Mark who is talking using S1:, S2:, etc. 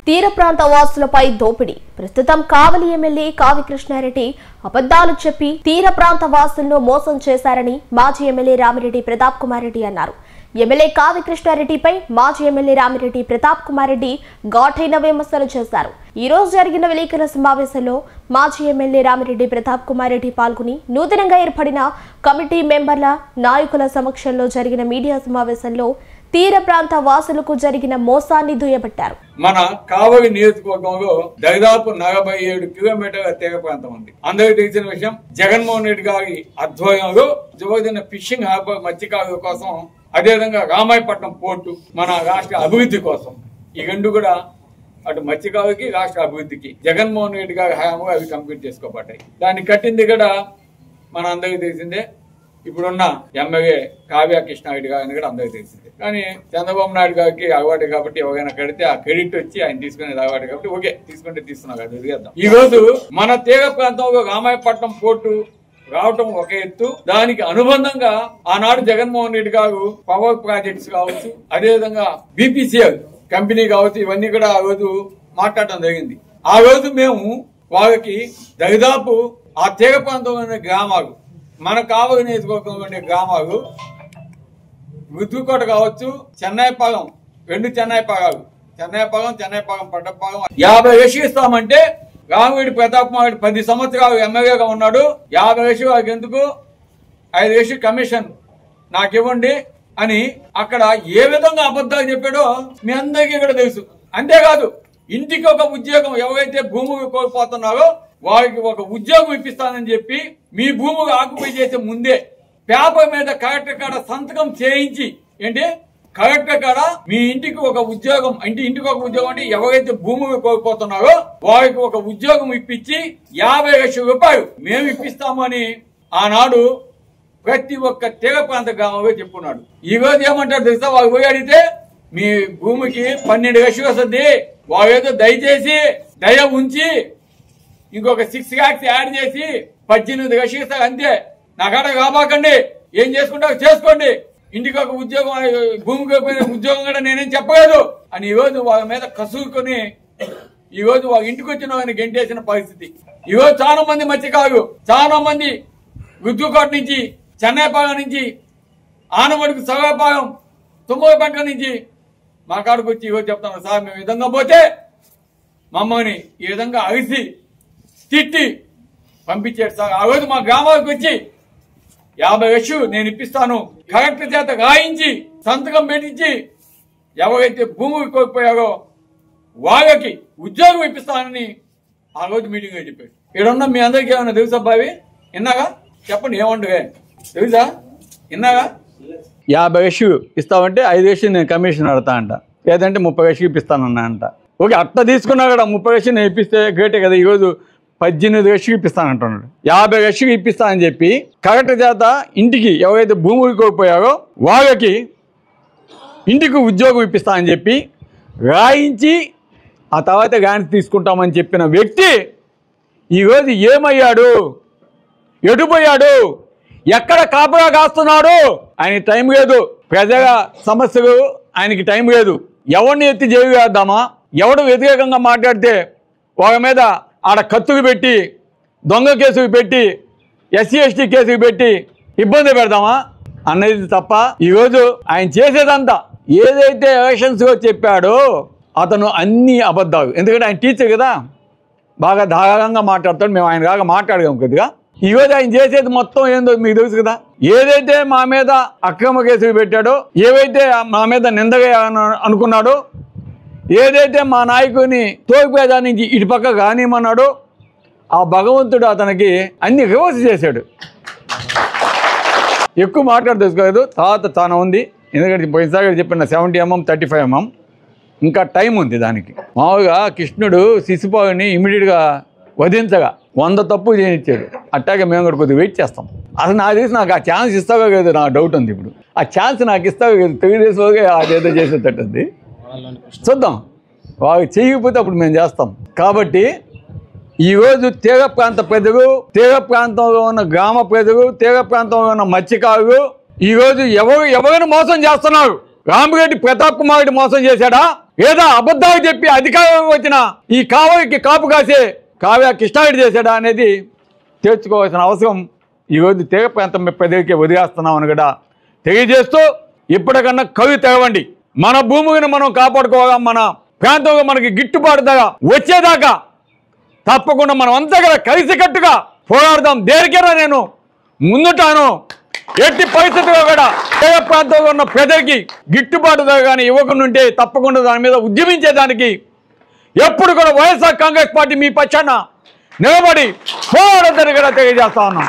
S1: తీర ప్రాంత వాసులపై దోపిడీ. ప్రస్తుతం కావలి ఎమ్మెల్యే కావి కృష్ణారెడ్డి అబద్ధాలు చెప్పి తీర ప్రాంత వాసులను మోసం చేశారని మాజీ ఎమ్మెల్యే రామిరెడ్డి ప్రతాప్ కుమార్ రెడ్డి అన్నారు. ఎమ్మెల్యే కావి కృష్ణారెడ్డిపై మాజీ ఎమ్మెల్యే రామిరెడ్డి ప్రతాప్ కుమార్ రెడ్డి ఘాటైన విమర్శలు చేశారు. ఈ రోజు జరిగిన విలేకరుల సమావేశంలో మాజీ ఎమ్మెల్యే రామిరెడ్డి ప్రతాప్ కుమార్ రెడ్డి పాల్గొని నూతనంగా ఏర్పడిన కమిటీ మెంబర్ల నాయకుల సమక్షంలో జరిగిన మీడియా సమావేశంలో తీర ప్రాంత వాసులకు జరిగిన మోసాన్ని దుయ్యబట్టారు.
S2: మన కావలి నియోజకవర్గంలో దాదాపు 47 కిలోమీటర్ల తీర ప్రాంతం ఉంది. అందరికీ తెలిసిన విషయం, జగన్మోహన్ రెడ్డి గారి ఆధ్వర్యంలో జరుగుతున్న ఫిషింగ్ హార్బర్ మత్స్యకారుల కోసం, అదేవిధంగా రామాయపట్నం పోర్టు మన రాష్ట్ర అభివృద్ధి కోసం, ఈ రెండు కూడా అటు మత్స్యకారులకి రాష్ట్ర అభివృద్ధికి జగన్మోహన్ రెడ్డి గారి హయాంలో అవి కంప్లీట్ చేసుకోబడ్డాయి. దాన్ని కట్టింది కూడా మన అందరికీ తెలిసిందే, ఇప్పుడున్న ఎమ్మెల్యే కావ్య కృష్ణారెడ్డి గారిని కూడా అందరికీ తెలిసిందే. కానీ చంద్రబాబు నాయుడు గారికి అలవాటు కాబట్టి ఎవరైనా కడితే ఆ క్రెడిట్ వచ్చి ఆయన తీసుకునేది అలవాటు కాబట్టి ఓకే తీసుకుంటే తీసుకున్నారు కదా వదిలేద్దాం. ఈ రోజు మన తీర ప్రాంతంలో రామాయపట్నం పోర్టు రావటం ఒక ఎత్తు, దానికి అనుబంధంగా ఆనాడు జగన్మోహన్ రెడ్డి గారు పవర్ ప్రాజెక్ట్స్ కావచ్చు, అదేవిధంగా బీపీసీఎల్ కంపెనీ కావచ్చు, ఇవన్నీ కూడా ఆ రోజు మాట్లాడటం జరిగింది. ఆ రోజు మేము వాళ్ళకి దాదాపు ఆ తీర ప్రాంతంలోని గ్రామాలు, మన కావలి నియోజకవర్గంలో ఉండే గ్రామాలు మృతుకోట కావచ్చు, చెన్నైపాలెం, 2 చెన్నైపాలెం, పడ్డపాలెం 50 లక్షలు ఇస్తామంటే రామిరెడ్డి ప్రతాప్ కుమార్ 10 సంవత్సరాలు ఎమ్మెల్యేగా ఉన్నాడు. 50 లక్షలు వారికి ఎందుకు, 5 లక్షలు కమిషన్ నాకు ఇవ్వండి అని అక్కడ ఏ విధంగా అబద్ధాలు చెప్పాడో మీ అందరికీ కూడా తెలుసు. అంతేకాదు ఇంటికి ఒక ఉద్యోగం, ఎవరైతే భూములు కోల్పోతున్నారో వారికి ఒక ఉద్యోగం ఇప్పిస్తానని చెప్పి మీ భూములు ఆక్యుపై చేసే ముందే పేపర్ మీద కలెక్టర్ కాడ సంతకం చేయించి, ఏంటి కలెక్టర్ కాడ మీ ఇంటికి ఒక ఉద్యోగం, ఇంటికి ఒక ఉద్యోగం అంటే ఎవరైతే భూములు కోల్పోతున్నారో వారికి ఒక ఉద్యోగం ఇప్పించి 50 లక్షల రూపాయలు మేము ఇప్పిస్తామని ఆనాడు ప్రతి ఒక్క తీర ప్రాంత గ్రామంలో చెప్పుకున్నాడు. ఈ రోజు ఏమంటారు తెలుసా, వాళ్ళు పోయి అడిగితే మీ భూమికి 12 లక్షలు వస్తుంది, వాళ్ళేదో దయచేసి దయ ఉంచి ఇంకొక 6 lakhs యాడ్ చేసి 18 లక్షలు ఇస్తారు, అంతే నాకాడ రాబాకండి, ఏం చేసుకుంటా చేసుకోండి, ఇంటికి ఒక ఉద్యోగం, భూమికి ఉద్యోగం కూడా నేనేం చెప్పలేదు అని ఈ రోజు వాళ్ళ మీద కసురుకొని ఈ రోజు వాళ్ళ ఇంటికి వచ్చిన వాళ్ళని గెంటేసిన పరిస్థితి. ఈ రోజు చాలా మంది మత్స్యకారులు, చాలా మంది గుద్దుకోట నుంచి, చెన్నైపాలెం నుంచి, ఆనమడుగు సగాపాలెం, తుమ్మలపేట నుంచి మా కాడికి వచ్చి ఈరోజు చెప్తాను, సార్ మేము విధంగా పోతే మమ్మల్ని ఈ విధంగా అరిసి తిట్టి పంపించాడు సార్. ఆ రోజు మా గ్రామాలకు వచ్చి 50 లక్షలు నేను ఇప్పిస్తాను, కలెక్టర్ చేత రాయించి సంతకం పెట్టించి ఎవరైతే భూములు కోల్పోయారో వాళ్ళకి ఉద్యోగం ఇప్పిస్తానని ఆ రోజు మీటింగ్ లో చెప్పాడు. ఇక్కడున్న మీ అందరికీ ఏమన్నా తెలుసా బావి? విన్నాగా చెప్పండి, ఏమంటే తెలుసా? విన్నాగా 50 లక్షలు ఇస్తామంటే 5 లక్షలు నేను కమిషన్ అడతా అంట, లేదంటే 30 లక్షలు ఇప్పిస్తానన్నా అంట. ఓకే అట్లా తీసుకున్నా కూడా 30 లక్షలు నేను ఇప్పిస్తే గ్రేటే కదా. ఈరోజు 18 లక్షలు ఇప్పిస్తానంటున్నాడు. 50 లక్షలు ఇప్పిస్తానని చెప్పి కలెక్టర్ చేత ఇంటికి ఎవరైతే భూములు కోల్పోయారో వాళ్ళకి ఇంటికి ఉద్యోగం ఇప్పిస్తానని చెప్పి రాయించి ఆ తర్వాత గాని తీసుకుంటామని చెప్పిన వ్యక్తి ఈరోజు ఏమయ్యాడు, ఎటుపోయాడు, ఎక్కడ కాపలా కాస్తున్నాడు? ఆయనకి టైం లేదు, ప్రజల సమస్యలు ఆయనకి టైం లేదు. ఎవరిని ఎత్తి జైలు వేద్దామా, ఎవడు వ్యతిరేకంగా మాట్లాడితే వాళ్ళ మీద ఆడ కత్తుకు పెట్టి, దొంగ కేసుకు పెట్టి, ఎస్సీ ఎస్టీ కేసుకు పెట్టి ఇబ్బంది పెడదామా అన్నది తప్ప ఈరోజు ఆయన చేసేదంతా ఏదైతే ఎలక్షన్స్లో చెప్పాడో అతను అన్ని అబద్ధాలు. ఎందుకంటే ఆయన టీచర్ కదా, బాగా ధారాళంగా మాట్లాడతాడు, మేము ఆయన కాగా మాట్లాడగాము కొద్దిగా. ఈరోజు ఆయన చేసేది మొత్తం ఏందో మీకు తెలుసు కదా. ఏదైతే మా మీద అక్రమ కేసులు పెట్టాడో, ఏవైతే మా మీద నిందగా అనుకున్నాడో, ఏదైతే మా నాయకుని తోపిపేద నుంచి ఇటుపక్క కానిమన్నాడో ఆ భగవంతుడు అతనికి అన్ని రివర్స్ చేశాడు. ఎక్కువ మాట్లాడి తెలుసుకోలేదు, తర్వాత చాలా ఉంది. ఎందుకంటే పోయినసారి చెప్పిన 70 mm 35 mm ఇంకా టైం ఉంది దానికి. మామూలుగా కృష్ణుడు శిశుపాలుని ఇమీడియట్గా వధించగా 100 తప్పు చేయనిచ్చాడు. అట్టాగే మేము కూడా కొద్దిగా వెయిట్ చేస్తాం. అసలు నాకు తెలిసి నాకు ఆ ఛాన్స్ ఇస్తావో లేదు నాకు డౌట్ ఉంది. ఇప్పుడు ఆ ఛాన్స్ నాకు ఇస్తావో లేదు, తెలుగుదేశంలోకి అదేదో చేసేటట్టుంది. చూద్దాం, వాళ్ళు చేయకపోతే అప్పుడు మేము చేస్తాం. కాబట్టి ఈరోజు తీర ప్రాంత ప్రజలు, తీర ప్రాంతంలో ఉన్న గ్రామ ప్రజలు, తీర ప్రాంతంలో ఉన్న మత్స్యకారులు ఈరోజు ఎవరిని మోసం చేస్తున్నారు? రామిరెడ్డి ప్రతాప్ కుమార్ రెడ్డి మోసం చేశాడా? ఏదో అబద్ధాలు చెప్పి అధికారం వచ్చిన ఈ కావ్యకి కాపు కాసే కావ్య కృష్ణారెడ్డి చేశాడా అనేది తెలుసుకోవాల్సిన అవసరం ఈరోజు తెగ ప్రాంతం ప్రజలకి వదిలేస్తున్నామని కూడా తెలియజేస్తూ ఇప్పటికన్నా కవి తెగవండి. మన భూమిని మనం కాపాడుకోగా మన ప్రాంతంలో మనకి గిట్టుబాటు ధర వచ్చేదాకా తప్పకుండా మనం అంతా కూడా కలిసికట్టుగా పోరాడదాం. దేనికైనా నేను ముందుంటాను. ఎట్టి పరిస్థితుల్లో కూడా తెగ ప్రాంతంలో ఉన్న ప్రజలకి గిట్టుబాటు ధర కానీ ఇవ్వకుండా ఉంటే తప్పకుండా దాని మీద ఉద్యమించేదానికి ఎప్పుడు కూడా వైఎస్ఆర్ కాంగ్రెస్ పార్టీ మీ పక్షాన నిలబడి పోరాడదని కూడా తెలియజేస్తా ఉన్నాం.